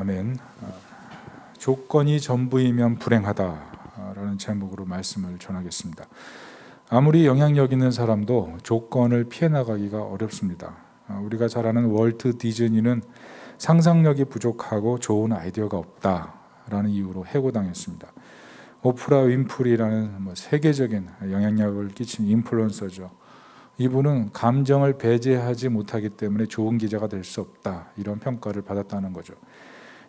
아멘. 조건이 전부이면 불행하다라는 제목으로 말씀을 전하겠습니다. 아무리 영향력 있는 사람도 조건을 피해 나가기가 어렵습니다. 우리가 잘 아는 월트 디즈니는 상상력이 부족하고 좋은 아이디어가 없다라는 이유로 해고당했습니다. 오프라 윈프리라는 세계적인 영향력을 끼친 인플루언서죠. 이분은 감정을 배제하지 못하기 때문에 좋은 기자가 될 수 없다, 이런 평가를 받았다는 거죠.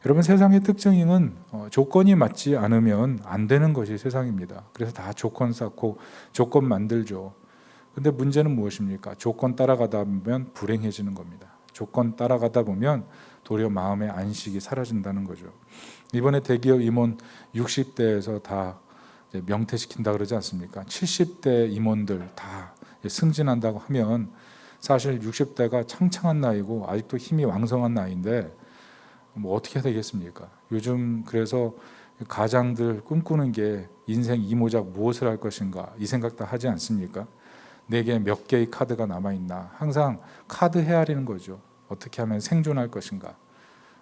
여러분, 세상의 특징은 조건이 맞지 않으면 안 되는 것이 세상입니다. 그래서 다 조건 쌓고 조건 만들죠. 근데 문제는 무엇입니까? 조건 따라가다 보면 불행해지는 겁니다. 조건 따라가다 보면 도리어 마음의 안식이 사라진다는 거죠. 이번에 대기업 임원 60대에서 다 명퇴시킨다 그러지 않습니까? 70대 임원들 다 승진한다고 하면 사실 60대가 창창한 나이고 아직도 힘이 왕성한 나이인데 어떻게 해야 되겠습니까? 요즘 그래서 가장들 꿈꾸는 게 인생 이모작 무엇을 할 것인가, 이 생각 다 하지 않습니까? 내게 몇 개의 카드가 남아있나, 항상 카드 헤아리는 거죠. 어떻게 하면 생존할 것인가,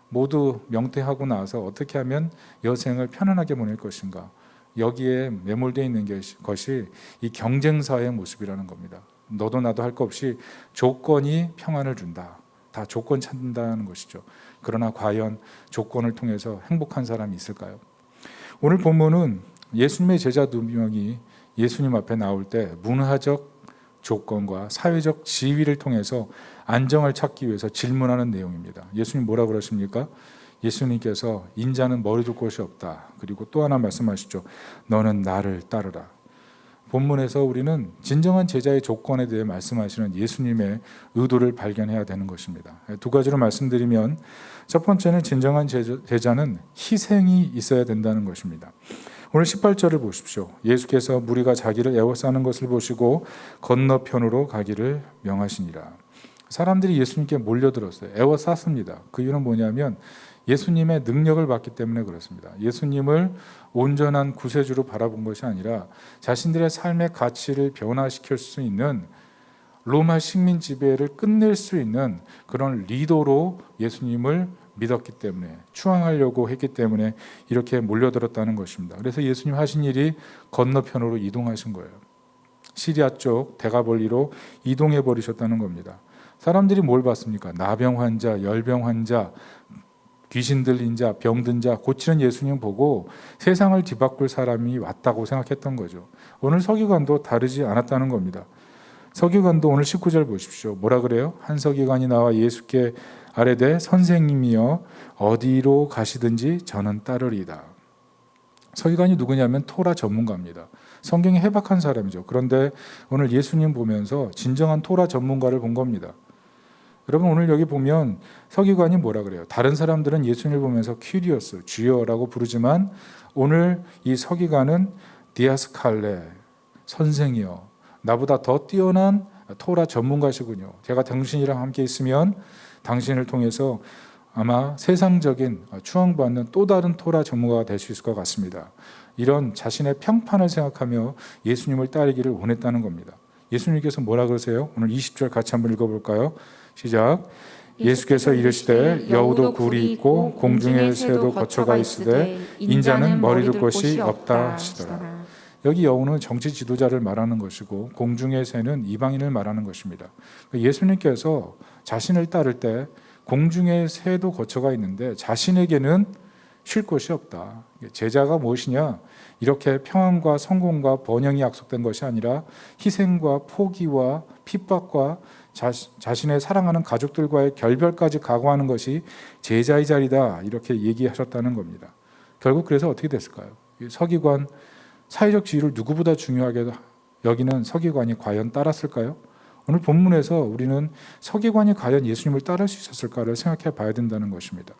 모두 명퇴하고 나서 어떻게 하면 여생을 편안하게 보낼 것인가, 여기에 매몰되어 있는 것이 이 경쟁사의 모습이라는 겁니다. 너도 나도 할 것 없이 조건이 평안을 준다, 다 조건 찾는다는 것이죠. 그러나 과연 조건을 통해서 행복한 사람이 있을까요? 오늘 본문은 예수님의 제자 2명이 예수님 앞에 나올 때 문화적 조건과 사회적 지위를 통해서 안정을 찾기 위해서 질문하는 내용입니다. 예수님 뭐라 그러십니까? 예수님께서 인자는 머리 둘 곳이 없다. 그리고 또 하나 말씀하시죠. 너는 나를 따르라. 본문에서 우리는 진정한 제자의 조건에 대해 말씀하시는 예수님의 의도를 발견해야 되는 것입니다. 두 가지로 말씀드리면, 첫 번째는 진정한 제자는 희생이 있어야 된다는 것입니다. 오늘 18절을 보십시오. 예수께서 무리가 자기를 애워싸는 것을 보시고 건너편으로 가기를 명하시니라. 사람들이 예수님께 몰려들었어요. 애워쌌습니다. 그 이유는 뭐냐면 예수님의 능력을 봤기 때문에 그렇습니다. 예수님을 온전한 구세주로 바라본 것이 아니라 자신들의 삶의 가치를 변화시킬 수 있는, 로마 식민 지배를 끝낼 수 있는 그런 리더로 예수님을 믿었기 때문에, 추앙하려고 했기 때문에 이렇게 몰려들었다는 것입니다. 그래서 예수님 하신 일이 건너편으로 이동하신 거예요. 시리아 쪽 데가볼리로 이동해 버리셨다는 겁니다. 사람들이 뭘 봤습니까? 나병 환자, 열병 환자, 귀신 들린 자, 병든 자 고치는 예수님 보고 세상을 뒤바꿀 사람이 왔다고 생각했던 거죠. 오늘 서기관도 다르지 않았다는 겁니다. 서기관도 오늘 19절 보십시오. 뭐라 그래요? 한 서기관이 나와 예수께 아뢰되 선생님이여 어디로 가시든지 저는 따르리이다. 서기관이 누구냐면 토라 전문가입니다. 성경에 해박한 사람이죠. 그런데 오늘 예수님 보면서 진정한 토라 전문가를 본 겁니다. 여러분, 오늘 여기 보면 서기관이 뭐라 그래요? 다른 사람들은 예수님을 보면서 퀴리오스, 주여라고 부르지만 오늘 이 서기관은 디아스칼레, 선생이여, 나보다 더 뛰어난 토라 전문가시군요. 제가 당신이랑 함께 있으면 당신을 통해서 아마 세상적인 추앙받는 또 다른 토라 전문가가 될 수 있을 것 같습니다. 이런 자신의 평판을 생각하며 예수님을 따르기를 원했다는 겁니다. 예수님께서 뭐라 그러세요? 오늘 20절 같이 한번 읽어볼까요? 시작. 예수께서 이르시되 여우도 굴이 있고 공중의 새도 거처가 있으되 인자는 머리 둘 곳이 없다 하시더라. 여기 여우는 정치 지도자를 말하는 것이고 공중의 새는 이방인을 말하는 것입니다. 예수님께서 자신을 따를 때 공중의 새도 거처가 있는데 자신에게는 쉴 곳이 없다. 제자가 무엇이냐? 이렇게 평안과 성공과 번영이 약속된 것이 아니라 희생과 포기와 핍박과 자신의 사랑하는 가족들과의 결별까지 각오하는 것이 제자의 자리다, 이렇게 얘기하셨다는 겁니다. 결국 그래서 어떻게 됐을까요? 서기관, 사회적 지위를 누구보다 중요하게 여기는 서기관이 과연 따랐을까요? 오늘 본문에서 우리는 서기관이 과연 예수님을 따를 수 있었을까를 생각해 봐야 된다는 것입니다.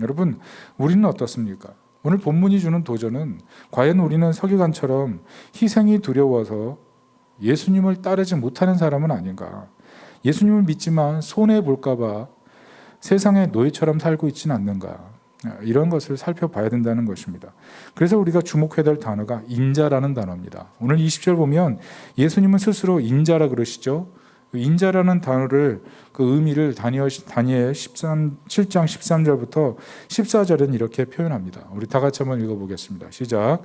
여러분, 우리는 어떻습니까? 오늘 본문이 주는 도전은 과연 우리는 서기관처럼 희생이 두려워서 예수님을 따르지 못하는 사람은 아닌가? 예수님을 믿지만 손해볼까 봐 세상의 노예처럼 살고 있지는 않는가? 이런 것을 살펴봐야 된다는 것입니다. 그래서 우리가 주목해야 될 단어가 인자라는 단어입니다. 오늘 20절 보면 예수님은 스스로 인자라 그러시죠. 인자라는 단어를 그 의미를 다니엘 7장 13절부터 14절은 이렇게 표현합니다. 우리 다 같이 한번 읽어보겠습니다. 시작.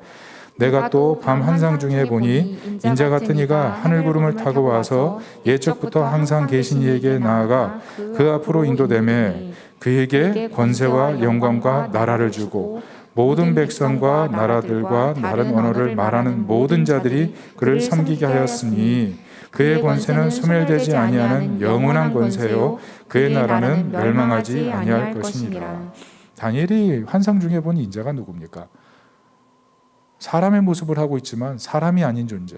내가 또 밤 한상 중에 보니 인자 같은 이가 하늘 구름을 타고 와서 예적부터 항상 계신 이에게 나아가 그 앞으로 인도되매 그에게 권세와 영광과 나라를 주고 모든 백성과 나라들과 다른 언어를 말하는 모든 자들이 그를 섬기게 하였으니 그의 권세는 소멸되지 아니하는 영원한 권세요 그의 나라는 멸망하지 아니할 것이니라. 다니엘이 환상 중에 본 인자가 누굽니까? 사람의 모습을 하고 있지만 사람이 아닌 존재,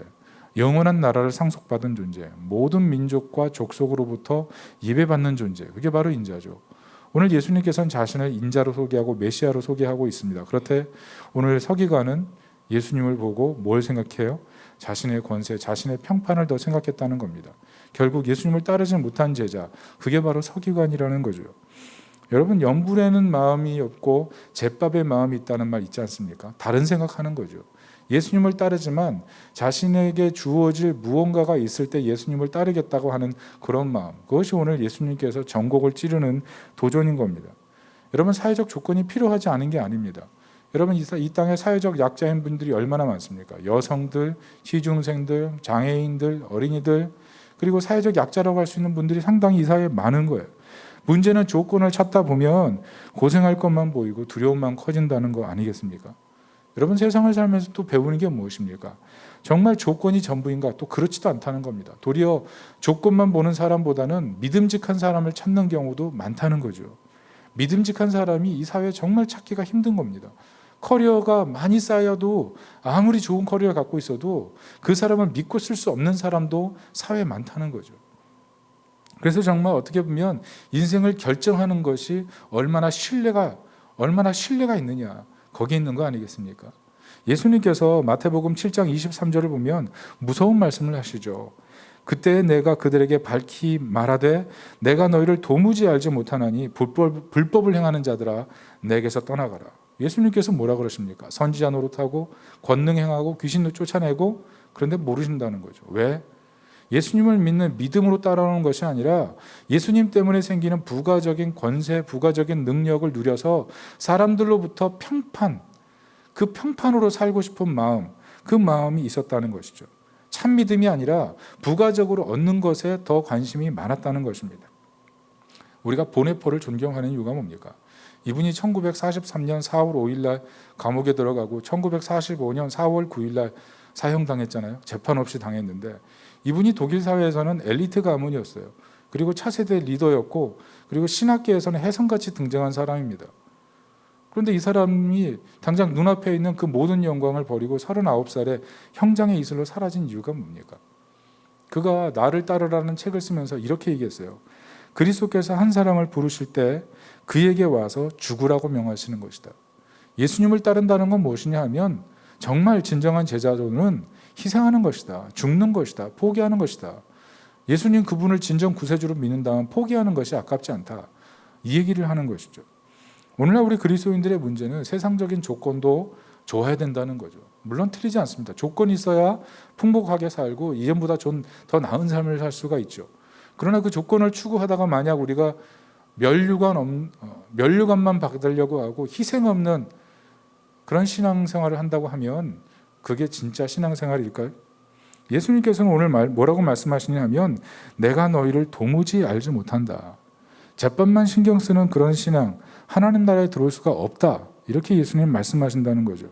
영원한 나라를 상속받은 존재, 모든 민족과 족속으로부터 예배받는 존재, 그게 바로 인자죠. 오늘 예수님께서는 자신을 인자로 소개하고 메시아로 소개하고 있습니다. 그렇대 오늘 서기관은 예수님을 보고 뭘 생각해요? 자신의 권세, 자신의 평판을 더 생각했다는 겁니다. 결국 예수님을 따르지 못한 제자, 그게 바로 서기관이라는 거죠. 여러분, 영불에는 마음이 없고 잿밥의 마음이 있다는 말 있지 않습니까? 다른 생각하는 거죠. 예수님을 따르지만 자신에게 주어질 무언가가 있을 때 예수님을 따르겠다고 하는 그런 마음, 그것이 오늘 예수님께서 전곡을 찌르는 도전인 겁니다. 여러분, 사회적 조건이 필요하지 않은 게 아닙니다. 여러분, 이 땅에 사회적 약자인 분들이 얼마나 많습니까? 여성들, 취중생들, 장애인들, 어린이들, 그리고 사회적 약자라고 할 수 있는 분들이 상당히 이 사회에 많은 거예요. 문제는 조건을 찾다 보면 고생할 것만 보이고 두려움만 커진다는 거 아니겠습니까? 여러분, 세상을 살면서 또 배우는 게 무엇입니까? 정말 조건이 전부인가? 또 그렇지도 않다는 겁니다. 도리어 조건만 보는 사람보다는 믿음직한 사람을 찾는 경우도 많다는 거죠. 믿음직한 사람이 이 사회에 정말 찾기가 힘든 겁니다. 커리어가 많이 쌓여도 아무리 좋은 커리어를 갖고 있어도 그 사람을 믿고 쓸 수 없는 사람도 사회에 많다는 거죠. 그래서 정말 어떻게 보면 인생을 결정하는 것이 얼마나 신뢰가 있느냐, 거기에 있는 거 아니겠습니까? 예수님께서 마태복음 7장 23절을 보면 무서운 말씀을 하시죠. 그때 내가 그들에게 밝히 말하되 내가 너희를 도무지 알지 못하나니 불법을 행하는 자들아 내게서 떠나가라. 예수님께서 뭐라 그러십니까? 선지자 노릇하고 권능 행하고 귀신도 쫓아내고, 그런데 모르신다는 거죠. 왜? 예수님을 믿는 믿음으로 따라오는 것이 아니라 예수님 때문에 생기는 부가적인 권세, 부가적인 능력을 누려서 사람들로부터 평판, 그 평판으로 살고 싶은 마음, 그 마음이 있었다는 것이죠. 참 믿음이 아니라 부가적으로 얻는 것에 더 관심이 많았다는 것입니다. 우리가 보네포를 존경하는 이유가 뭡니까? 이분이 1943년 4월 5일 날 감옥에 들어가고 1945년 4월 9일 날 사형당했잖아요. 재판 없이 당했는데 이분이 독일 사회에서는 엘리트 가문이었어요. 그리고 차세대 리더였고, 그리고 신학계에서는 혜성같이 등장한 사람입니다. 그런데 이 사람이 당장 눈앞에 있는 그 모든 영광을 버리고 39살에 형장의 이슬로 사라진 이유가 뭡니까? 그가 나를 따르라는 책을 쓰면서 이렇게 얘기했어요. 그리스도께서 한 사람을 부르실 때 그에게 와서 죽으라고 명하시는 것이다. 예수님을 따른다는 건 무엇이냐 하면 정말 진정한 제자로는 희생하는 것이다. 죽는 것이다. 포기하는 것이다. 예수님 그분을 진정 구세주로 믿는다면 포기하는 것이 아깝지 않다. 이 얘기를 하는 것이죠. 오늘날 우리 그리스도인들의 문제는 세상적인 조건도 좋아야 된다는 거죠. 물론 틀리지 않습니다. 조건이 있어야 풍복하게 살고 이전보다 좀 더 나은 삶을 살 수가 있죠. 그러나 그 조건을 추구하다가 만약 우리가 면류관만 받으려고 하고 희생 없는 그런 신앙생활을 한다고 하면 그게 진짜 신앙생활일까요? 예수님께서는 오늘 뭐라고 말씀하시냐면 내가 너희를 도무지 알지 못한다. 잿밥만 신경 쓰는 그런 신앙, 하나님 나라에 들어올 수가 없다. 이렇게 예수님 말씀하신다는 거죠.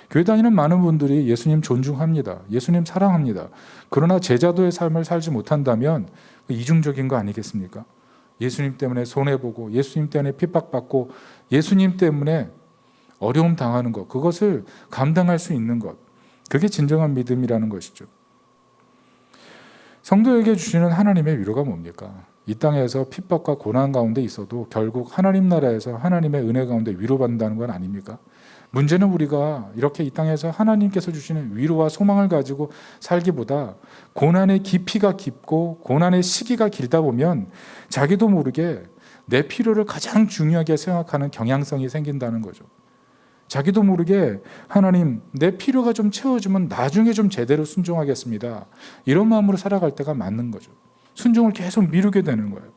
교회 다니는 많은 분들이 예수님 존중합니다. 예수님 사랑합니다. 그러나 제자도의 삶을 살지 못한다면 이중적인 거 아니겠습니까? 예수님 때문에 손해보고 예수님 때문에 핍박받고 예수님 때문에 어려움 당하는 것, 그것을 감당할 수 있는 것, 그게 진정한 믿음이라는 것이죠. 성도에게 주시는 하나님의 위로가 뭡니까? 이 땅에서 핍박과 고난 가운데 있어도 결국 하나님 나라에서 하나님의 은혜 가운데 위로받는다는 건 아닙니까? 문제는 우리가 이렇게 이 땅에서 하나님께서 주시는 위로와 소망을 가지고 살기보다 고난의 깊이가 깊고 고난의 시기가 길다 보면 자기도 모르게 내 필요를 가장 중요하게 생각하는 경향성이 생긴다는 거죠. 자기도 모르게 하나님 내 필요가 좀 채워지면 나중에 좀 제대로 순종하겠습니다. 이런 마음으로 살아갈 때가 맞는 거죠. 순종을 계속 미루게 되는 거예요.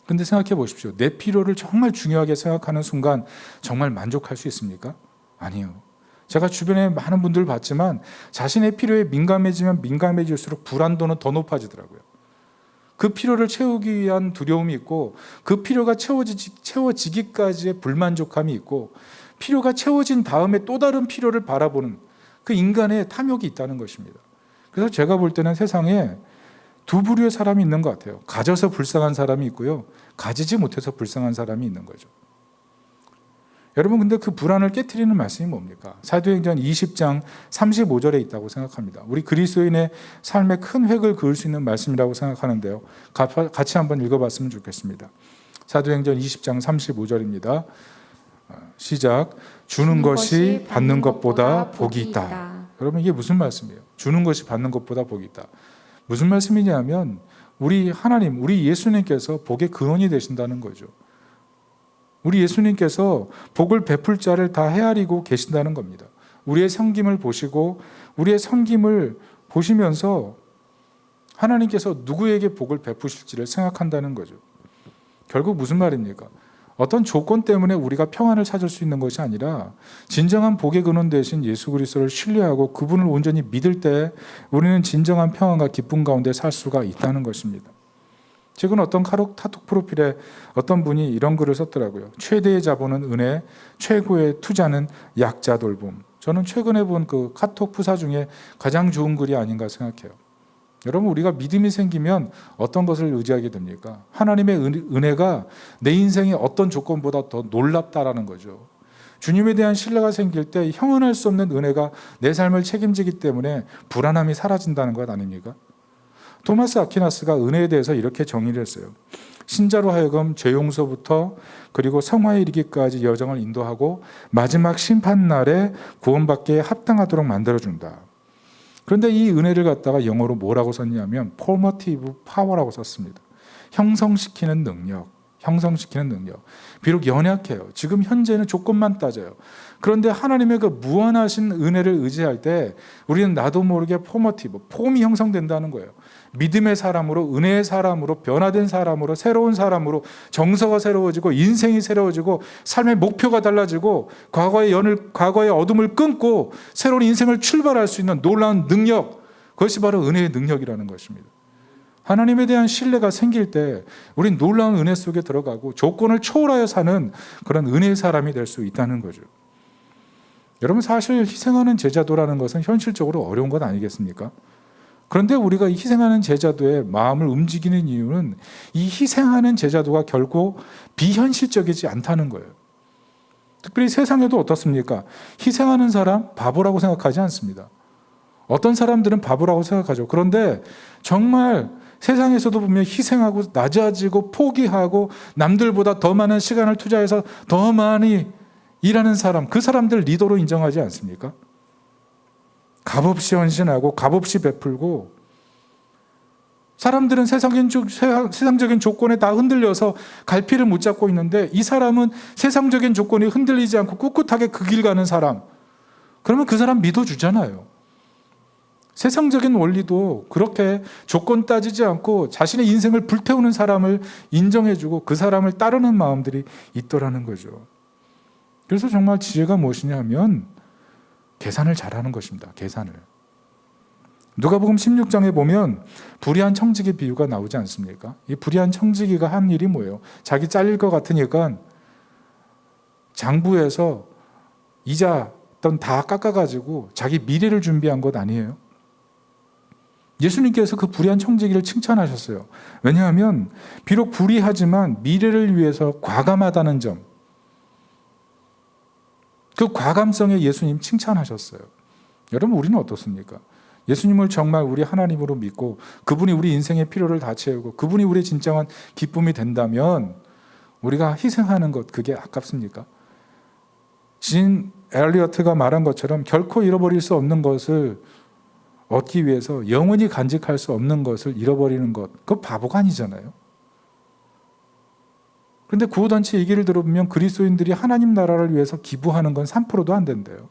근데 생각해 보십시오. 내 필요를 정말 중요하게 생각하는 순간 정말 만족할 수 있습니까? 아니요. 제가 주변에 많은 분들을 봤지만 자신의 필요에 민감해지면 민감해질수록 불안도는 더 높아지더라고요. 그 필요를 채우기 위한 두려움이 있고 그 필요가 채워지기까지의 불만족함이 있고 필요가 채워진 다음에 또 다른 필요를 바라보는 그 인간의 탐욕이 있다는 것입니다. 그래서 제가 볼 때는 세상에 두 부류의 사람이 있는 것 같아요. 가져서 불쌍한 사람이 있고요. 가지지 못해서 불쌍한 사람이 있는 거죠. 여러분, 근데 그 불안을 깨트리는 말씀이 뭡니까? 사도행전 20장 35절에 있다고 생각합니다. 우리 그리스도인의 삶에 큰 획을 그을 수 있는 말씀이라고 생각하는데요. 같이 한번 읽어봤으면 좋겠습니다. 사도행전 20장 35절입니다. 시작. 주는 것이 받는 것보다 복이 있다. 여러분, 이게 무슨 말씀이에요? 주는 것이 받는 것보다 복이 있다. 무슨 말씀이냐면 우리 하나님, 우리 예수님께서 복의 근원이 되신다는 거죠. 우리 예수님께서 복을 베풀 자를 다 헤아리고 계신다는 겁니다. 우리의 섬김을 보시고 우리의 섬김을 보시면서 하나님께서 누구에게 복을 베푸실지를 생각한다는 거죠. 결국 무슨 말입니까? 어떤 조건 때문에 우리가 평안을 찾을 수 있는 것이 아니라 진정한 복의 근원 되신 예수 그리스도를 신뢰하고 그분을 온전히 믿을 때 우리는 진정한 평안과 기쁨 가운데 살 수가 있다는 것입니다. 최근 어떤 카톡 프로필에 어떤 분이 이런 글을 썼더라고요. 최대의 자본은 은혜, 최고의 투자는 약자 돌봄. 저는 최근에 본 그 카톡 프사 중에 가장 좋은 글이 아닌가 생각해요. 여러분, 우리가 믿음이 생기면 어떤 것을 의지하게 됩니까? 하나님의 은혜가 내 인생의 어떤 조건보다 더 놀랍다라는 거죠. 주님에 대한 신뢰가 생길 때 형언할 수 없는 은혜가 내 삶을 책임지기 때문에 불안함이 사라진다는 것 아닙니까? 토마스 아퀴나스가 은혜에 대해서 이렇게 정의를 했어요. 신자로 하여금 죄 용서부터 그리고 성화에 이르기까지 여정을 인도하고 마지막 심판날에 구원받기에 합당하도록 만들어준다. 그런데 이 은혜를 갖다가 영어로 뭐라고 썼냐면 formative power라고 썼습니다. 형성시키는 능력. 비록 연약해요. 지금 현재는 조건만 따져요. 그런데 하나님의 그 무한하신 은혜를 의지할 때 우리는 나도 모르게 폼이 형성된다는 거예요. 믿음의 사람으로, 은혜의 사람으로, 변화된 사람으로, 새로운 사람으로 정서가 새로워지고 인생이 새로워지고 삶의 목표가 달라지고 과거의 어둠을 끊고 새로운 인생을 출발할 수 있는 놀라운 능력, 그것이 바로 은혜의 능력이라는 것입니다. 하나님에 대한 신뢰가 생길 때 우린 놀라운 은혜 속에 들어가고 조건을 초월하여 사는 그런 은혜의 사람이 될 수 있다는 거죠. 여러분, 사실 희생하는 제자도라는 것은 현실적으로 어려운 것 아니겠습니까? 그런데 우리가 이 희생하는 제자도의 마음을 움직이는 이유는 이 희생하는 제자도가 결코 비현실적이지 않다는 거예요. 특별히 세상에도 어떻습니까? 희생하는 사람 바보라고 생각하지 않습니다. 어떤 사람들은 바보라고 생각하죠. 그런데 정말 세상에서도 보면 희생하고 낮아지고 포기하고 남들보다 더 많은 시간을 투자해서 더 많이 일하는 사람, 그 사람들 리더로 인정하지 않습니까? 값없이 헌신하고 값없이 베풀고 사람들은 세상적인 조건에 다 흔들려서 갈피를 못 잡고 있는데 이 사람은 세상적인 조건이 흔들리지 않고 꿋꿋하게 그 길 가는 사람, 그러면 그 사람 믿어주잖아요. 세상적인 원리도 그렇게 조건 따지지 않고 자신의 인생을 불태우는 사람을 인정해주고 그 사람을 따르는 마음들이 있더라는 거죠. 그래서 정말 지혜가 무엇이냐 하면 계산을 잘하는 것입니다. 계산을. 누가복음 16장에 보면 불의한 청지기 비유가 나오지 않습니까? 이 불의한 청지기가 한 일이 뭐예요? 자기 잘릴 것 같으니까 장부에서 이자 다 깎아가지고 자기 미래를 준비한 것 아니에요? 예수님께서 그 불의한 청지기를 칭찬하셨어요. 왜냐하면 비록 불의하지만 미래를 위해서 과감하다는 점, 그 과감성에 예수님 칭찬하셨어요. 여러분, 우리는 어떻습니까? 예수님을 정말 우리 하나님으로 믿고 그분이 우리 인생의 필요를 다 채우고 그분이 우리의 진정한 기쁨이 된다면 우리가 희생하는 것, 그게 아깝습니까? 진 엘리어트가 말한 것처럼 결코 잃어버릴 수 없는 것을 얻기 위해서 영원히 간직할 수 없는 것을 잃어버리는 것, 그거 바보가 아니잖아요. 그런데 구호단체 얘기를 들어보면 그리스도인들이 하나님 나라를 위해서 기부하는 건 3%도 안 된대요.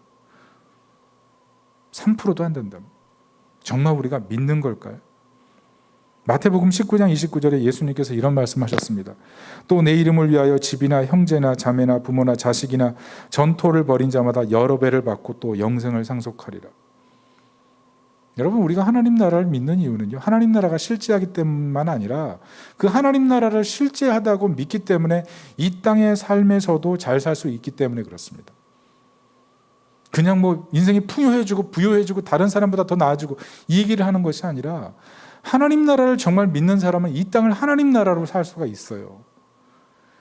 3%도 안 된다. 정말 우리가 믿는 걸까요? 마태복음 19장 29절에 예수님께서 이런 말씀하셨습니다. 또 내 이름을 위하여 집이나 형제나 자매나 부모나 자식이나 전토를 벌인 자마다 여러 배를 받고 또 영생을 상속하리라. 여러분, 우리가 하나님 나라를 믿는 이유는요, 하나님 나라가 실제하기 때문만 아니라 그 하나님 나라를 실제하다고 믿기 때문에 이 땅의 삶에서도 잘 살 수 있기 때문에 그렇습니다. 그냥 뭐 인생이 풍요해지고 부유해지고 다른 사람보다 더 나아지고 이 얘기를 하는 것이 아니라 하나님 나라를 정말 믿는 사람은 이 땅을 하나님 나라로 살 수가 있어요.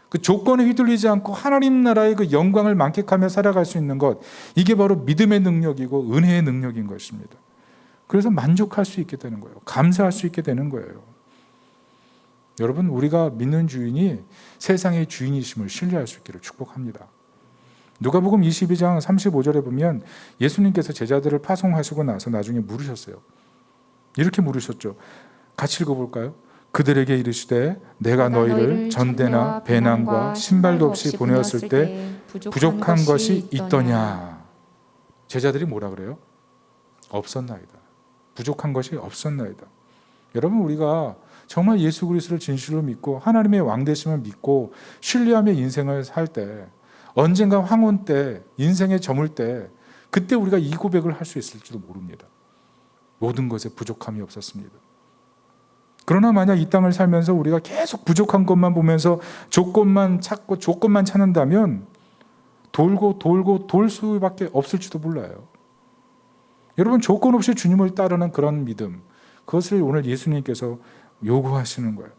그 조건에 휘둘리지 않고 하나님 나라의 그 영광을 만끽하며 살아갈 수 있는 것, 이게 바로 믿음의 능력이고 은혜의 능력인 것입니다. 그래서 만족할 수 있게 되는 거예요. 감사할 수 있게 되는 거예요. 여러분, 우리가 믿는 주인이 세상의 주인이심을 신뢰할 수 있기를 축복합니다. 누가복음 22장 35절에 보면 예수님께서 제자들을 파송하시고 나서 나중에 물으셨어요. 이렇게 물으셨죠. 같이 읽어볼까요? 그들에게 이르시되 내가 너희를 전대나 배낭과 신발도 없이 보내었을 때 부족한 것이 있더냐. 제자들이 뭐라 그래요? 없었나이다. 부족한 것이 없었나이다. 여러분, 우리가 정말 예수 그리스도를 진실로 믿고 하나님의 왕되심을 믿고 신뢰하며 인생을 살 때, 언젠가 황혼 때, 인생에 저물 때, 그때 우리가 이 고백을 할 수 있을지도 모릅니다. 모든 것에 부족함이 없었습니다. 그러나 만약 이 땅을 살면서 우리가 계속 부족한 것만 보면서 조건만 찾고 조건만 찾는다면 돌고 돌 수밖에 없을지도 몰라요. 여러분, 조건 없이 주님을 따르는 그런 믿음, 그것을 오늘 예수님께서 요구하시는 거예요.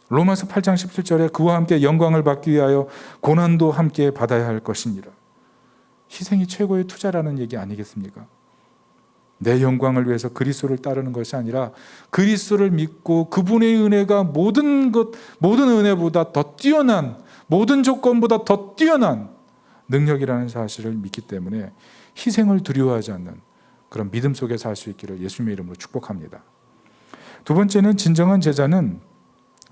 로마서 8장 17절에 그와 함께 영광을 받기 위하여 고난도 함께 받아야 할 것이니라. 희생이 최고의 투자라는 얘기 아니겠습니까? 내 영광을 위해서 그리스도를 따르는 것이 아니라 그리스도를 믿고 그분의 은혜가 모든 은혜보다 더 뛰어난, 모든 조건보다 더 뛰어난 능력이라는 사실을 믿기 때문에 희생을 두려워하지 않는 그런 믿음 속에 살 수 있기를 예수님의 이름으로 축복합니다. 두 번째는 진정한 제자는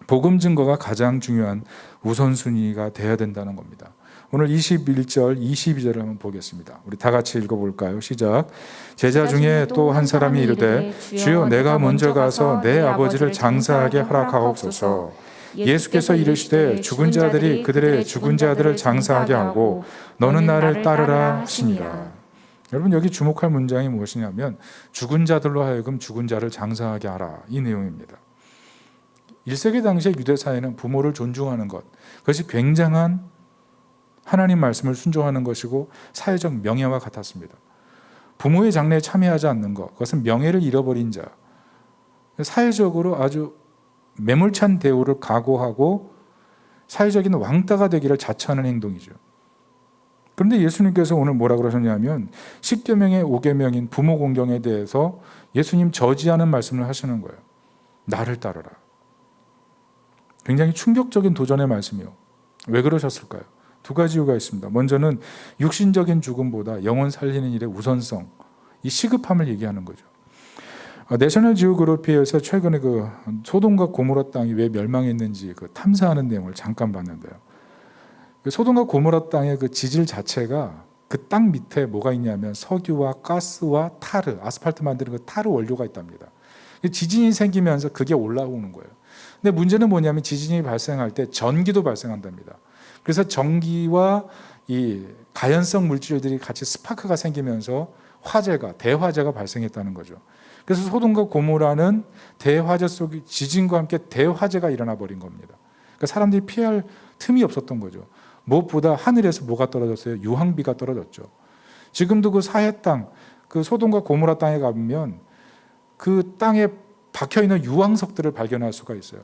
복음 증거가 가장 중요한 우선순위가 되어야 된다는 겁니다. 오늘 21절, 22절을 한번 보겠습니다. 우리 다 같이 읽어볼까요? 시작. 제자 중에 또 한 사람이 이르되 주여 내가 먼저 가서 내 아버지를 장사하게 허락하옵소서. 예수께서 이르시되 죽은 자들이 그들의 죽은 자들을 장사하게 하고 너는 나를 따르라 하시니라. 여러분, 여기 주목할 문장이 무엇이냐면 죽은 자들로 하여금 죽은 자를 장사하게 하라, 이 내용입니다. 1세기 당시의 유대 사회는 부모를 존중하는 것, 그것이 굉장한 하나님 말씀을 순종하는 것이고 사회적 명예와 같았습니다. 부모의 장례에 참여하지 않는 것, 그것은 명예를 잃어버린 자, 사회적으로 아주 매몰찬 대우를 각오하고 사회적인 왕따가 되기를 자처하는 행동이죠. 그런데 예수님께서 오늘 뭐라 그러셨냐면 10계명의 5계명인 부모 공경에 대해서 예수님 저지하는 말씀을 하시는 거예요. 나를 따르라. 굉장히 충격적인 도전의 말씀이요. 왜 그러셨을까요? 두 가지 이유가 있습니다. 먼저는 육신적인 죽음보다 영혼 살리는 일의 우선성, 이 시급함을 얘기하는 거죠. 내셔널 지오그래피에서 최근에 그 소돔과 고모라 땅이 왜 멸망했는지 그 탐사하는 내용을 잠깐 봤는데요. 소돔과 고모라 땅의 그 지질 자체가 그 땅 밑에 뭐가 있냐면 석유와 가스와 타르, 아스팔트 만드는 그 타르 원료가 있답니다. 지진이 생기면서 그게 올라오는 거예요. 근데 문제는 뭐냐면 지진이 발생할 때 전기도 발생한답니다. 그래서 전기와 이 가연성 물질들이 같이 스파크가 생기면서 대화재가 발생했다는 거죠. 그래서 소돔과 고모라는 대화재 속에 지진과 함께 대화재가 일어나 버린 겁니다. 그러니까 사람들이 피할 틈이 없었던 거죠. 무엇보다 하늘에서 뭐가 떨어졌어요? 유황비가 떨어졌죠. 지금도 그 사해 땅, 그 소돔과 고모라 땅에 가보면 그 땅에 박혀있는 유황석들을 발견할 수가 있어요.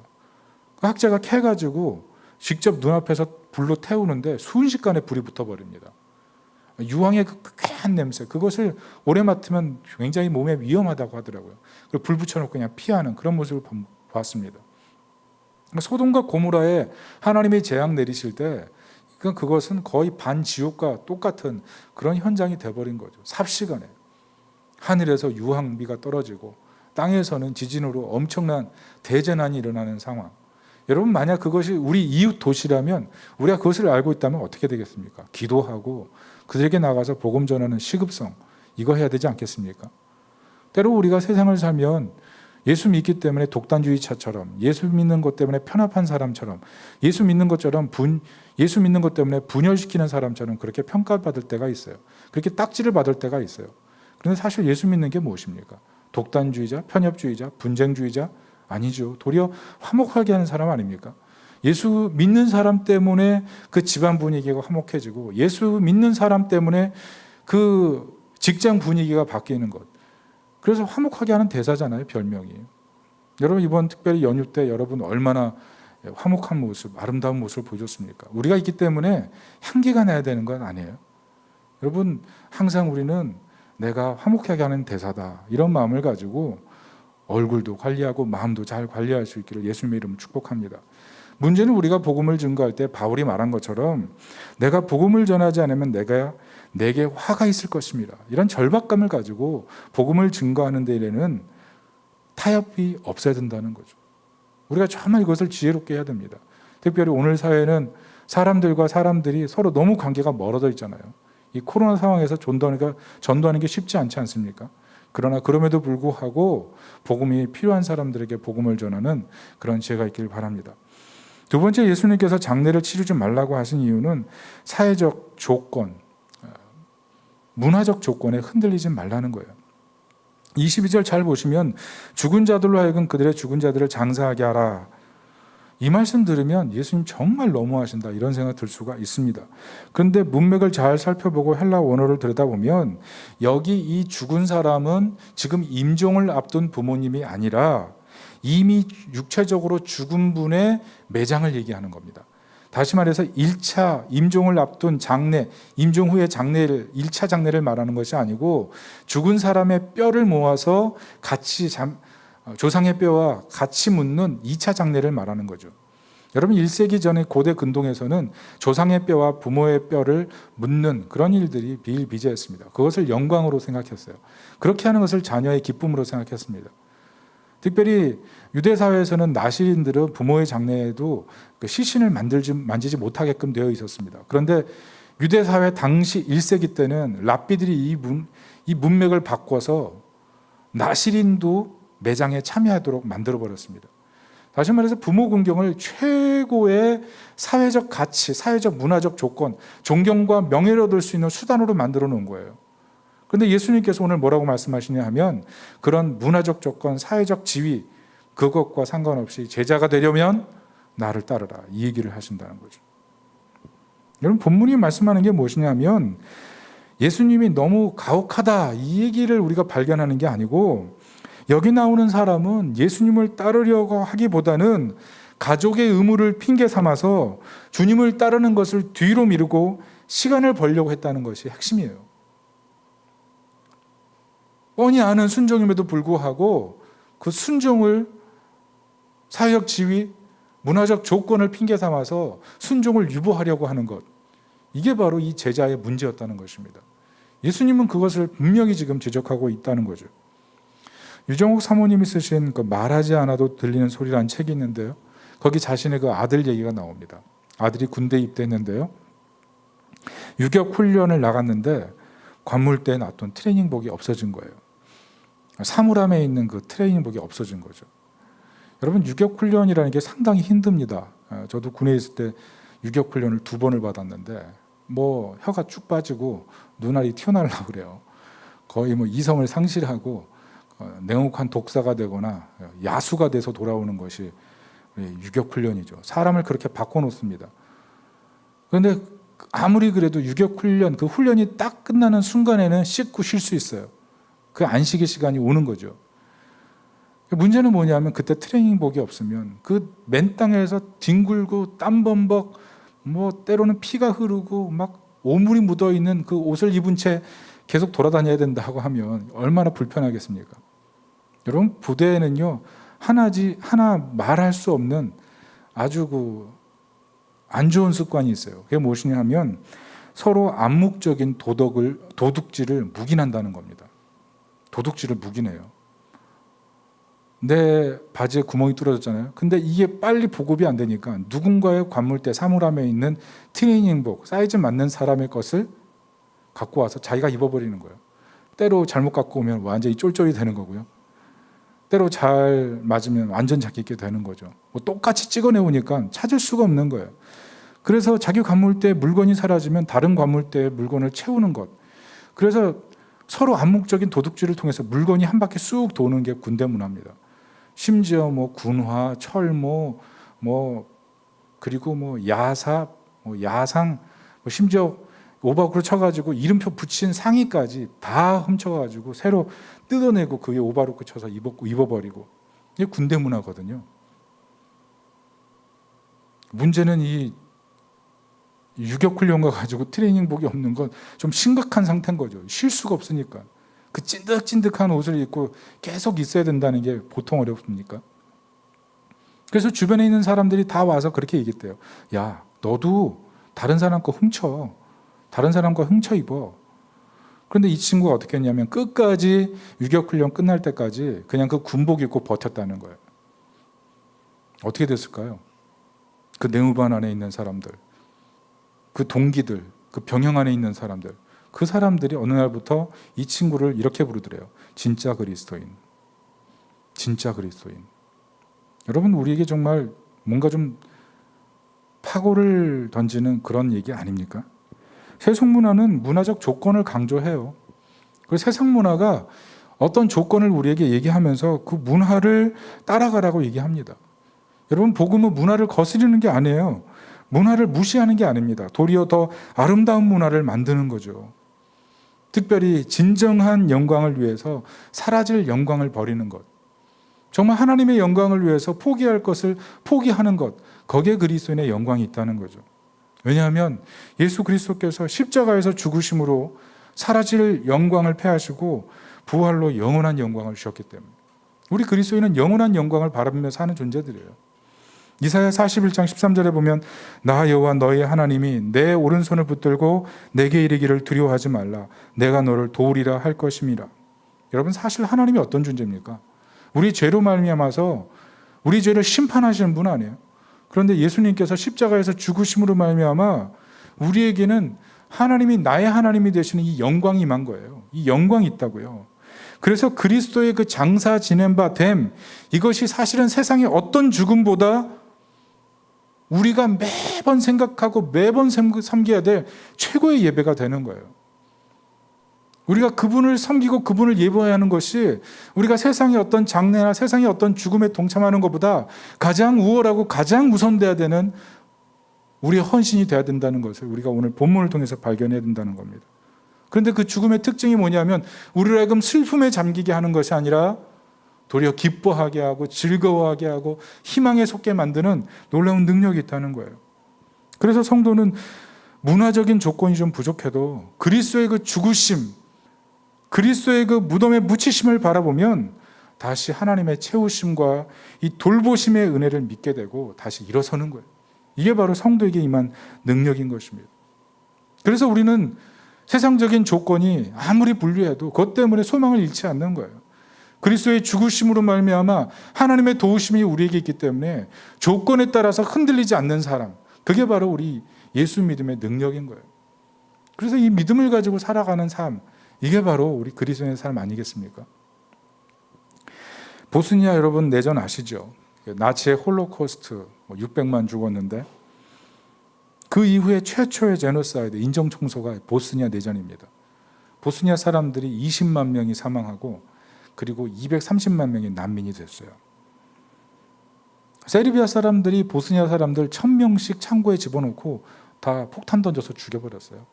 그 학자가 캐가지고 직접 눈앞에서 불로 태우는데 순식간에 불이 붙어버립니다. 유황의 그 쾌한 냄새, 그것을 오래 맡으면 굉장히 몸에 위험하다고 하더라고요. 그리고 불 붙여놓고 그냥 피하는 그런 모습을 봤습니다. 소돔과 고모라에 하나님이 재앙 내리실 때 그것은 거의 반지옥과 똑같은 그런 현장이 돼버린 거죠. 삽시간에 하늘에서 유황비가 떨어지고 땅에서는 지진으로 엄청난 대재난이 일어나는 상황. 여러분, 만약 그것이 우리 이웃 도시라면 우리가 그것을 알고 있다면 어떻게 되겠습니까? 기도하고 그들에게 나가서 복음 전하는 시급성, 이거 해야 되지 않겠습니까? 때로 우리가 세상을 살면 예수 믿기 때문에 독단주의자처럼, 예수 믿는 것 때문에 편협한 사람처럼, 예수 믿는 것 때문에 분열시키는 사람처럼 그렇게 평가받을 때가 있어요. 그렇게 딱지를 받을 때가 있어요. 그런데 사실 예수 믿는 게 무엇입니까? 독단주의자, 편협주의자, 분쟁주의자? 아니죠. 도리어 화목하게 하는 사람 아닙니까? 예수 믿는 사람 때문에 그 집안 분위기가 화목해지고, 예수 믿는 사람 때문에 그 직장 분위기가 바뀌는 것. 그래서 화목하게 하는 대사잖아요, 별명이. 여러분, 이번 특별히 연휴 때 여러분 얼마나 화목한 모습, 아름다운 모습을 보여줬습니까? 우리가 있기 때문에 향기가 나야 되는 건 아니에요. 여러분, 항상 우리는 내가 화목하게 하는 대사다, 이런 마음을 가지고 얼굴도 관리하고 마음도 잘 관리할 수 있기를 예수님의 이름으로 축복합니다. 문제는 우리가 복음을 증거할 때 바울이 말한 것처럼 내가 복음을 전하지 않으면 내게 화가 있을 것입니다. 이런 절박감을 가지고 복음을 증거하는 데에는 타협이 없어야 된다는 거죠. 우리가 정말 이것을 지혜롭게 해야 됩니다. 특별히 오늘 사회는 사람들과 사람들이 서로 너무 관계가 멀어져 있잖아요. 이 코로나 상황에서 전도하는 게 쉽지 않지 않습니까? 그러나 그럼에도 불구하고 복음이 필요한 사람들에게 복음을 전하는 그런 지혜가 있기를 바랍니다. 두 번째, 예수님께서 장례를 치르지 말라고 하신 이유는 사회적 조건, 문화적 조건에 흔들리지 말라는 거예요. 22절 잘 보시면 죽은 자들로 하여금 그들의 죽은 자들을 장사하게 하라. 이 말씀 들으면 예수님 정말 너무하신다, 이런 생각 들 수가 있습니다. 그런데 문맥을 잘 살펴보고 헬라 원어를 들여다보면 여기 이 죽은 사람은 지금 임종을 앞둔 부모님이 아니라 이미 육체적으로 죽은 분의 매장을 얘기하는 겁니다. 다시 말해서 1차 임종을 앞둔 장례, 임종 후의 장례를, 1차 장례를 말하는 것이 아니고 죽은 사람의 뼈를 모아서 같이 조상의 뼈와 같이 묻는 2차 장례를 말하는 거죠. 여러분, 1세기 전에 고대 근동에서는 조상의 뼈와 부모의 뼈를 묻는 그런 일들이 비일비재했습니다. 그것을 영광으로 생각했어요. 그렇게 하는 것을 자녀의 기쁨으로 생각했습니다. 특별히 유대 사회에서는 나시린들은 부모의 장례에도 시신을 만지지 못하게끔 되어 있었습니다. 그런데 유대 사회 당시 1세기 때는 랍비들이 이 문맥을 바꿔서 나시린도 매장에 참여하도록 만들어버렸습니다. 다시 말해서 부모 공경을 최고의 사회적 가치, 사회적 문화적 조건, 존경과 명예를 얻을 수 있는 수단으로 만들어 놓은 거예요. 그런데 예수님께서 오늘 뭐라고 말씀하시냐 하면 그런 문화적 조건, 사회적 지위, 그것과 상관없이 제자가 되려면 나를 따르라, 이 얘기를 하신다는 거죠. 여러분, 본문이 말씀하는 게 무엇이냐면 예수님이 너무 가혹하다, 이 얘기를 우리가 발견하는 게 아니고, 여기 나오는 사람은 예수님을 따르려고 하기보다는 가족의 의무를 핑계 삼아서 주님을 따르는 것을 뒤로 미루고 시간을 벌려고 했다는 것이 핵심이에요. 뻔히 아는 순종임에도 불구하고 그 순종을 사회적 지위, 문화적 조건을 핑계 삼아서 순종을 유보하려고 하는 것, 이게 바로 이 제자의 문제였다는 것입니다. 예수님은 그것을 분명히 지금 지적하고 있다는 거죠. 유정옥 사모님이 쓰신 그 말하지 않아도 들리는 소리라는 책이 있는데요, 거기 자신의 그 아들 얘기가 나옵니다. 아들이 군대에 입대했는데요, 유격 훈련을 나갔는데 관물대에 놨던 트레이닝복이 없어진 거예요. 사물함에 있는 그 트레이닝복이 없어진 거죠. 여러분, 유격 훈련이라는 게 상당히 힘듭니다. 저도 군에 있을 때 유격 훈련을 2번을 받았는데 뭐 혀가 쭉 빠지고 눈알이 튀어나오려고 그래요. 거의 뭐 이성을 상실하고 냉혹한 독사가 되거나 야수가 돼서 돌아오는 것이 유격 훈련이죠. 사람을 그렇게 바꿔놓습니다. 그런데 아무리 그래도 유격 훈련, 그 훈련이 딱 끝나는 순간에는 씻고 쉴 수 있어요. 그 안식의 시간이 오는 거죠. 문제는 뭐냐면 그때 트레이닝복이 없으면 그 맨 땅에서 뒹굴고 땀범벅, 뭐 때로는 피가 흐르고 막 오물이 묻어있는 그 옷을 입은 채 계속 돌아다녀야 된다고 하면 얼마나 불편하겠습니까? 여러분, 부대에는요 하나 말할 수 없는 아주 안 좋은 습관이 있어요. 그게 무엇이냐 하면 서로 암묵적인 도둑질을 묵인한다는 겁니다. 도둑질을 묵인해요. 내 바지에 구멍이 뚫어졌잖아요. 근데 이게 빨리 보급이 안 되니까 누군가의 관물대, 사물함에 있는 트레이닝복, 사이즈 맞는 사람의 것을 갖고 와서 자기가 입어버리는 거예요. 때로 잘못 갖고 오면 완전히 쫄쫄이 되는 거고요. 때로 잘 맞으면 완전 자기께 되는 거죠. 뭐 똑같이 찍어내오니까 찾을 수가 없는 거예요. 그래서 자기 관물대에 물건이 사라지면 다른 관물대에 물건을 채우는 것. 그래서 서로 암묵적인 도둑질을 통해서 물건이 한 바퀴 쑥 도는 게 군대 문화입니다. 심지어 뭐 군화, 철모, 그리고 야삽, 야상, 심지어 오박으로 쳐가지고 이름표 붙인 상의까지 다 훔쳐가지고 새로 뜯어내고 그게 오바로크 쳐서 입어버리고. 이게 군대 문화거든요. 문제는 이 유격훈련과 가지고 트레이닝복이 없는 건 좀 심각한 상태인 거죠. 쉴 수가 없으니까. 그 찐득찐득한 옷을 입고 계속 있어야 된다는 게 보통 어렵습니까? 그래서 주변에 있는 사람들이 다 와서 그렇게 얘기했대요. 야, 너도 다른 사람 거 훔쳐. 다른 사람 거 훔쳐 입어. 그런데 이 친구가 어떻게 했냐면 끝까지 유격훈련 끝날 때까지 그냥 그 군복 입고 버텼다는 거예요. 어떻게 됐을까요? 그 내무반 안에 있는 사람들, 그 동기들, 그 병영 안에 있는 사람들, 그 사람들이 어느 날부터 이 친구를 이렇게 부르더래요. 진짜 그리스도인. 진짜 그리스도인. 여러분, 우리에게 정말 뭔가 좀 파고를 던지는 그런 얘기 아닙니까? 세속 문화는 문화적 조건을 강조해요. 그리고 세상 문화가 어떤 조건을 우리에게 얘기하면서 그 문화를 따라가라고 얘기합니다. 여러분, 복음은 문화를 거스르는 게 아니에요. 문화를 무시하는 게 아닙니다. 도리어 더 아름다운 문화를 만드는 거죠. 특별히 진정한 영광을 위해서 사라질 영광을 버리는 것. 정말 하나님의 영광을 위해서 포기할 것을 포기하는 것. 거기에 그리스도인의 영광이 있다는 거죠. 왜냐하면 예수 그리스도께서 십자가에서 죽으심으로 사라질 영광을 패하시고 부활로 영원한 영광을 주셨기 때문에 우리 그리스도인은 영원한 영광을 바라보며 사는 존재들이에요. 이사야 41장 13절에 보면 나 여호와 너의 하나님이 내 오른손을 붙들고 내게 이르기를 두려워하지 말라. 내가 너를 도우리라 할 것임이라. 여러분, 사실 하나님이 어떤 존재입니까? 우리 죄로 말미암아서 우리 죄를 심판하시는 분 아니에요. 그런데 예수님께서 십자가에서 죽으심으로 말미암아 우리에게는 하나님이 나의 하나님이 되시는 이 영광이 임한 거예요. 이 영광이 있다고요. 그래서 그리스도의 그 장사 지낸 바 됨, 이것이 사실은 세상의 어떤 죽음보다 우리가 매번 생각하고 매번 섬겨야 될 최고의 예배가 되는 거예요. 우리가 그분을 섬기고 그분을 예배해야 하는 것이 우리가 세상의 어떤 장래나 세상의 어떤 죽음에 동참하는 것보다 가장 우월하고 가장 우선돼야 되는 우리의 헌신이 돼야 된다는 것을 우리가 오늘 본문을 통해서 발견해야 된다는 겁니다. 그런데 그 죽음의 특징이 뭐냐면 우리를 하여금 슬픔에 잠기게 하는 것이 아니라 도리어 기뻐하게 하고 즐거워하게 하고 희망에 솟게 만드는 놀라운 능력이 있다는 거예요. 그래서 성도는 문화적인 조건이 좀 부족해도 그리스도의 그 죽으심, 그리스도의 그 무덤에 묻히심을 바라보면 다시 하나님의 채우심과 이 돌보심의 은혜를 믿게 되고 다시 일어서는 거예요. 이게 바로 성도에게 임한 능력인 것입니다. 그래서 우리는 세상적인 조건이 아무리 불리해도 그것 때문에 소망을 잃지 않는 거예요. 그리스도의 죽으심으로 말미암아 하나님의 도우심이 우리에게 있기 때문에 조건에 따라서 흔들리지 않는 사람, 그게 바로 우리 예수 믿음의 능력인 거예요. 그래서 이 믿음을 가지고 살아가는 삶, 이게 바로 우리 그리스도인의 삶 아니겠습니까? 보스니아 여러분 내전 아시죠? 나치의 홀로코스트 600만 죽었는데 그 이후에 최초의 제노사이드, 인정청소가 보스니아 내전입니다. 보스니아 사람들이 20만 명이 사망하고 그리고 230만 명이 난민이 됐어요. 세르비아 사람들이 보스니아 사람들 1000명씩 창고에 집어넣고 다 폭탄 던져서 죽여버렸어요.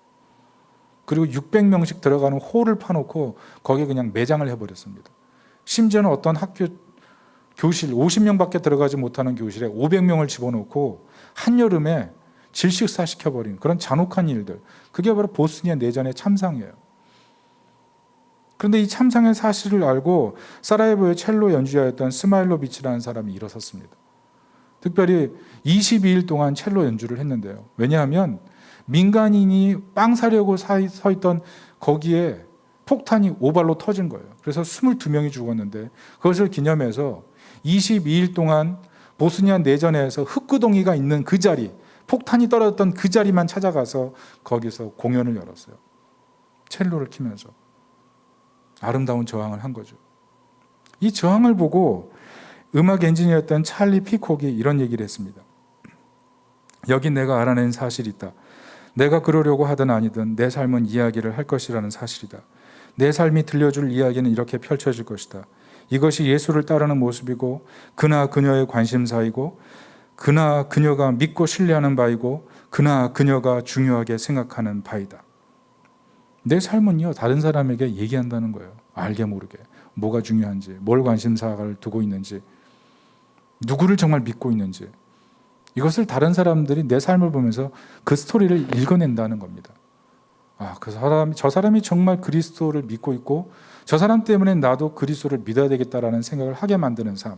그리고 600명씩 들어가는 홀을 파놓고 거기에 그냥 매장을 해버렸습니다. 심지어는 어떤 학교 교실 50명밖에 들어가지 못하는 교실에 500명을 집어넣고 한여름에 질식사시켜버린 그런 잔혹한 일들, 그게 바로 보스니아 내전의 참상이에요. 그런데 이 참상의 사실을 알고 사라예보의 첼로 연주자였던 스마일로비치라는 사람이 일어섰습니다. 특별히 22일 동안 첼로 연주를 했는데요. 왜냐하면 민간인이 빵 사려고 서 있던 거기에 폭탄이 오발로 터진 거예요. 그래서 22명이 죽었는데 그것을 기념해서 22일 동안 보스니아 내전에서 흙구덩이가 있는 그 자리, 폭탄이 떨어졌던 그 자리만 찾아가서 거기서 공연을 열었어요. 첼로를 키면서 아름다운 저항을 한 거죠. 이 저항을 보고 음악 엔지니어였던 찰리 피콕이 이런 얘기를 했습니다. 여기 내가 알아낸 사실이 있다. 내가 그러려고 하든 아니든 내 삶은 이야기를 할 것이라는 사실이다. 내 삶이 들려줄 이야기는 이렇게 펼쳐질 것이다. 이것이 예수를 따르는 모습이고 그나 그녀의 관심사이고 그나 그녀가 믿고 신뢰하는 바이고 그나 그녀가 중요하게 생각하는 바이다. 내 삶은요, 다른 사람에게 얘기한다는 거예요. 알게 모르게 뭐가 중요한지, 뭘 관심사를 두고 있는지, 누구를 정말 믿고 있는지, 이것을 다른 사람들이 내 삶을 보면서 그 스토리를 읽어낸다는 겁니다. 저 사람이 정말 그리스도를 믿고 있고 저 사람 때문에 나도 그리스도를 믿어야 되겠다라는 생각을 하게 만드는 삶.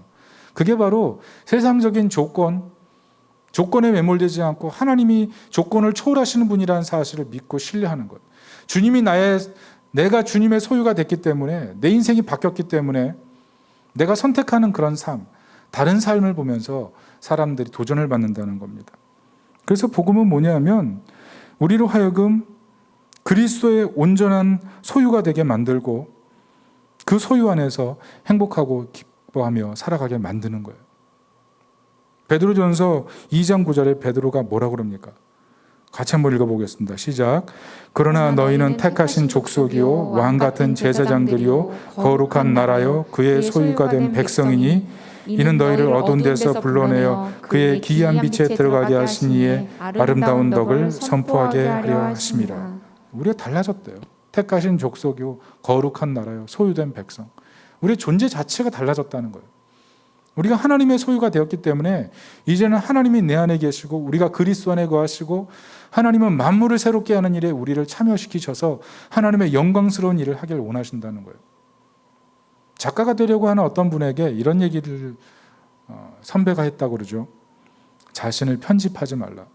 그게 바로 세상적인 조건에 매몰되지 않고 하나님이 조건을 초월하시는 분이라는 사실을 믿고 신뢰하는 것. 내가 주님의 소유가 됐기 때문에, 내 인생이 바뀌었기 때문에 내가 선택하는 그런 삶, 다른 삶을 보면서 사람들이 도전을 받는다는 겁니다. 그래서 복음은 뭐냐면 우리로 하여금 그리스도의 온전한 소유가 되게 만들고 그 소유 안에서 행복하고 기뻐하며 살아가게 만드는 거예요. 베드로전서 2장 9절에 베드로가 뭐라고 그럽니까? 같이 한번 읽어보겠습니다. 시작. 그러나 너희는 택하신 족속이요 왕같은 제사장들이요 거룩한 나라요 그의 소유가 된 백성이니 이는 너희를 어두운 데서 불러내어 그의 기이한 빛에 들어가게 하신 이의 아름다운 덕을 선포하게 하려 하심이라. 우리가 달라졌대요. 택하신 족속이요 거룩한 나라요 소유된 백성. 우리의 존재 자체가 달라졌다는 거예요. 우리가 하나님의 소유가 되었기 때문에 이제는 하나님이 내 안에 계시고 우리가 그리스도 안에 거하시고 하나님은 만물을 새롭게 하는 일에 우리를 참여시키셔서 하나님의 영광스러운 일을 하길 원하신다는 거예요. 작가가 되려고 하는 어떤 분에게 이런 얘기를 선배가 했다고 그러죠. 자신을 편집하지 말라.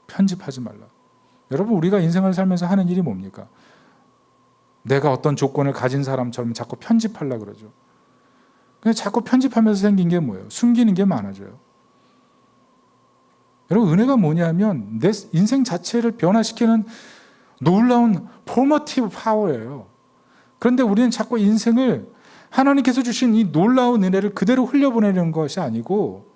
편집하지 말라. 여러분, 우리가 인생을 살면서 하는 일이 뭡니까? 내가 어떤 조건을 가진 사람처럼 자꾸 편집하려고 그러죠. 근데 자꾸 편집하면서 생긴 게 뭐예요? 숨기는 게 많아져요. 여러분, 은혜가 뭐냐면 내 인생 자체를 변화시키는 놀라운 포머티브 파워예요. 그런데 우리는 자꾸 인생을 하나님께서 주신 이 놀라운 은혜를 그대로 흘려보내는 것이 아니고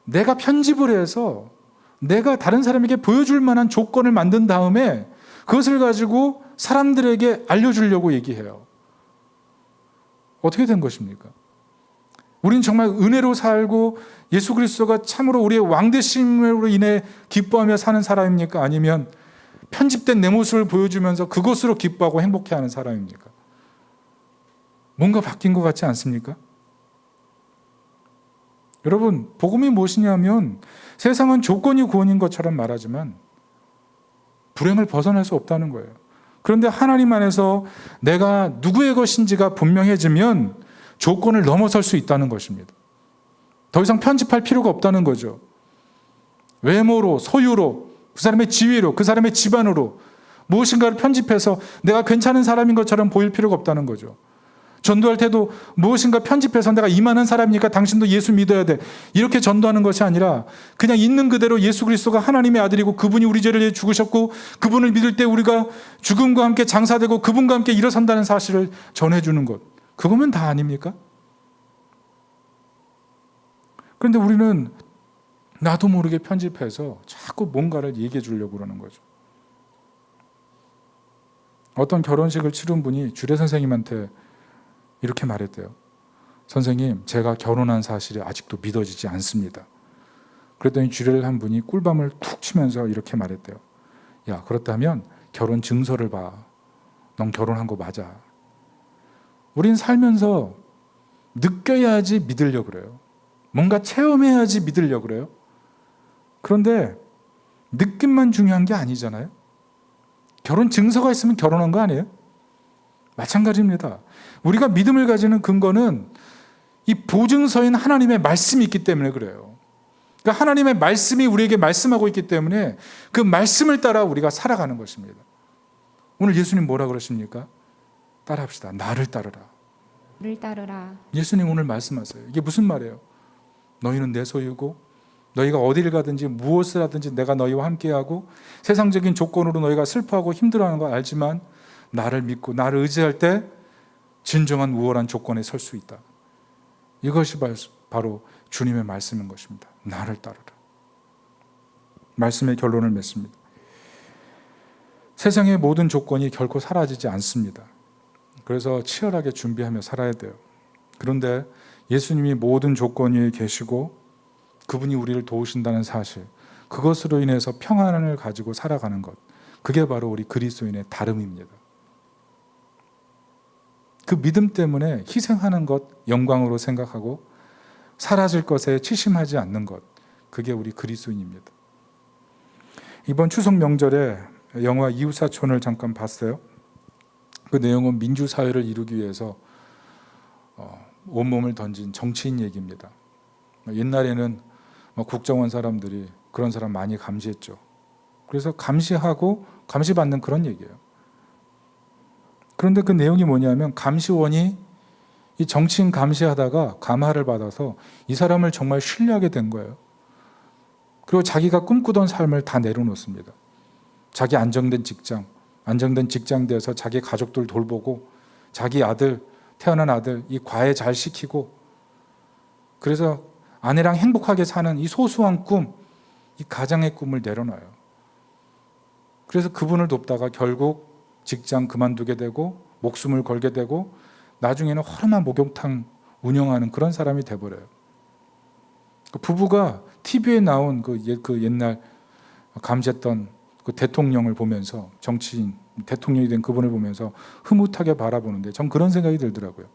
내가 편집을 해서 내가 다른 사람에게 보여줄 만한 조건을 만든 다음에 그것을 가지고 사람들에게 알려주려고 얘기해요. 어떻게 된 것입니까? 우리는 정말 은혜로 살고 예수 그리스도가 참으로 우리의 왕되심으로 인해 기뻐하며 사는 사람입니까? 아니면 편집된 내 모습을 보여주면서 그것으로 기뻐하고 행복해하는 사람입니까? 뭔가 바뀐 것 같지 않습니까? 여러분, 복음이 무엇이냐면 세상은 조건이 구원인 것처럼 말하지만 불행을 벗어날 수 없다는 거예요. 그런데 하나님 안에서 내가 누구의 것인지가 분명해지면 조건을 넘어설 수 있다는 것입니다. 더 이상 편집할 필요가 없다는 거죠. 외모로, 소유로, 그 사람의 지위로, 그 사람의 집안으로 무엇인가를 편집해서 내가 괜찮은 사람인 것처럼 보일 필요가 없다는 거죠. 전도할 때도 무엇인가 편집해서 내가 이만한 사람이니까 당신도 예수 믿어야 돼, 이렇게 전도하는 것이 아니라 그냥 있는 그대로 예수 그리스도가 하나님의 아들이고 그분이 우리 죄를 위해 죽으셨고 그분을 믿을 때 우리가 죽음과 함께 장사되고 그분과 함께 일어선다는 사실을 전해주는 것, 그거면 다 아닙니까? 그런데 우리는 나도 모르게 편집해서 자꾸 뭔가를 얘기해 주려고 그러는 거죠. 어떤 결혼식을 치른 분이 주례 선생님한테 이렇게 말했대요. 선생님, 제가 결혼한 사실이 아직도 믿어지지 않습니다. 그랬더니 주례를 한 분이 꿀밤을 툭 치면서 이렇게 말했대요. 야, 그렇다면 결혼 증서를 봐. 넌 결혼한 거 맞아. 우린 살면서 느껴야지 믿으려고 그래요. 뭔가 체험해야지 믿으려고 그래요. 그런데 느낌만 중요한 게 아니잖아요. 결혼 증서가 있으면 결혼한 거 아니에요? 마찬가지입니다. 우리가 믿음을 가지는 근거는 이 보증서인 하나님의 말씀이 있기 때문에 그래요. 그러니까 하나님의 말씀이 우리에게 말씀하고 있기 때문에 그 말씀을 따라 우리가 살아가는 것입니다. 오늘 예수님 뭐라 그러십니까? 따라합시다. 나를 따르라. 나를 따르라. 예수님 오늘 말씀하세요. 이게 무슨 말이에요? 너희는 내 소유고 너희가 어디를 가든지 무엇을 하든지 내가 너희와 함께하고 세상적인 조건으로 너희가 슬퍼하고 힘들어하는 거 알지만 나를 믿고 나를 의지할 때 진정한 우월한 조건에 설 수 있다. 이것이 바로 주님의 말씀인 것입니다. 나를 따르라. 말씀의 결론을 맺습니다. 세상의 모든 조건이 결코 사라지지 않습니다. 그래서 치열하게 준비하며 살아야 돼요. 그런데 예수님이 모든 조건 위에 계시고 그분이 우리를 도우신다는 사실, 그것으로 인해서 평안을 가지고 살아가는 것, 그게 바로 우리 그리스도인의 다름입니다. 그 믿음 때문에 희생하는 것 영광으로 생각하고 사라질 것에 치심하지 않는 것, 그게 우리 그리스도인입니다. 이번 추석 명절에 영화 이웃사촌을 잠깐 봤어요. 그 내용은 민주사회를 이루기 위해서 온몸을 던진 정치인 얘기입니다. 옛날에는 국정원 사람들이 그런 사람 많이 감시했죠. 그래서 감시하고 감시받는 그런 얘기예요. 그런데 그 내용이 뭐냐면 감시원이 이 정치인 감시하다가 감화를 받아서 이 사람을 정말 신뢰하게 된 거예요. 그리고 자기가 꿈꾸던 삶을 다 내려놓습니다. 자기 안정된 직장 돼서 자기 가족들 돌보고 자기 아들, 태어난 아들 이 과외 잘 시키고 그래서 아내랑 행복하게 사는 이 소소한 꿈, 이 가장의 꿈을 내려놔요. 그래서 그분을 돕다가 결국 직장 그만두게 되고 목숨을 걸게 되고 나중에는 허름한 목욕탕 운영하는 그런 사람이 돼버려요. 그 부부가 TV에 나온 그 옛날 감시했던 그 대통령을 보면서 정치인, 대통령이 된 그분을 보면서 흐뭇하게 바라보는데 전 그런 생각이 들더라고요.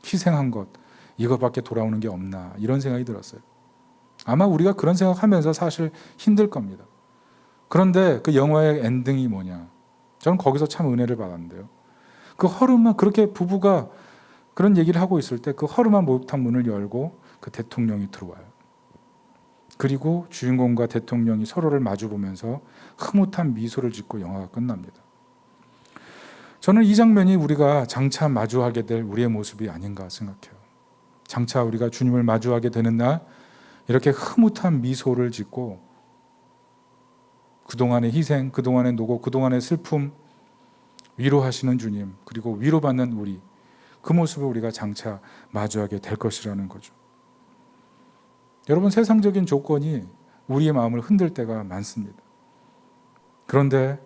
희생한 것, 이것밖에 돌아오는 게 없나 이런 생각이 들었어요. 아마 우리가 그런 생각하면서 사실 힘들 겁니다. 그런데 그 영화의 엔딩이 뭐냐? 저는 거기서 참 은혜를 받았는데요. 그 허름한 그렇게 부부가 그런 얘기를 하고 있을 때 그 허름한 목욕탕 문을 열고 그 대통령이 들어와요. 그리고 주인공과 대통령이 서로를 마주보면서 흐뭇한 미소를 짓고 영화가 끝납니다. 저는 이 장면이 우리가 장차 마주하게 될 우리의 모습이 아닌가 생각해요. 장차 우리가 주님을 마주하게 되는 날 이렇게 흐뭇한 미소를 짓고 그동안의 희생, 그동안의 노고, 그동안의 슬픔 위로하시는 주님, 그리고 위로받는 우리, 그 모습을 우리가 장차 마주하게 될 것이라는 거죠. 여러분, 세상적인 조건이 우리의 마음을 흔들 때가 많습니다. 그런데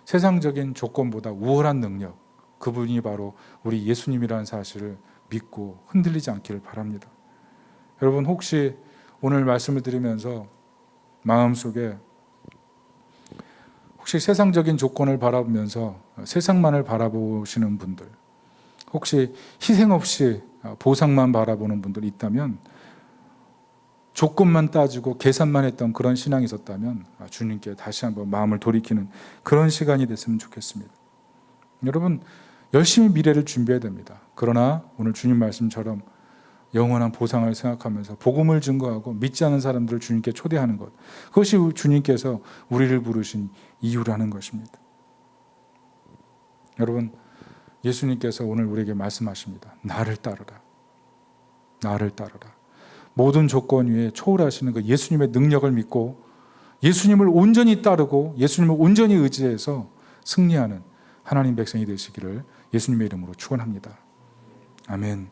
세상적인 조건보다 우월한 능력, 그분이 바로 우리 예수님이라는 사실을 믿고 흔들리지 않기를 바랍니다. 여러분, 혹시 오늘 말씀을 들으면서 마음속에 혹시 세상적인 조건을 바라보면서 세상만을 바라보시는 분들, 혹시 희생 없이 보상만 바라보는 분들이 있다면, 조건만 따지고 계산만 했던 그런 신앙이 있었다면 주님께 다시 한번 마음을 돌이키는 그런 시간이 됐으면 좋겠습니다. 여러분, 열심히 미래를 준비해야 됩니다. 그러나 오늘 주님 말씀처럼 영원한 보상을 생각하면서 복음을 증거하고 믿지 않은 사람들을 주님께 초대하는 것, 그것이 주님께서 우리를 부르신 이유라는 것입니다. 여러분, 예수님께서 오늘 우리에게 말씀하십니다. 나를 따르라. 나를 따르라. 모든 조건 위에 초월하시는 그 예수님의 능력을 믿고 예수님을 온전히 따르고 예수님을 온전히 의지해서 승리하는 하나님 백성이 되시기를 예수님의 이름으로 축원합니다. 아멘.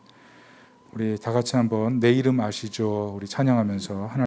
우리 다 같이 한번 내 이름 아시죠? 우리 찬양하면서 하나님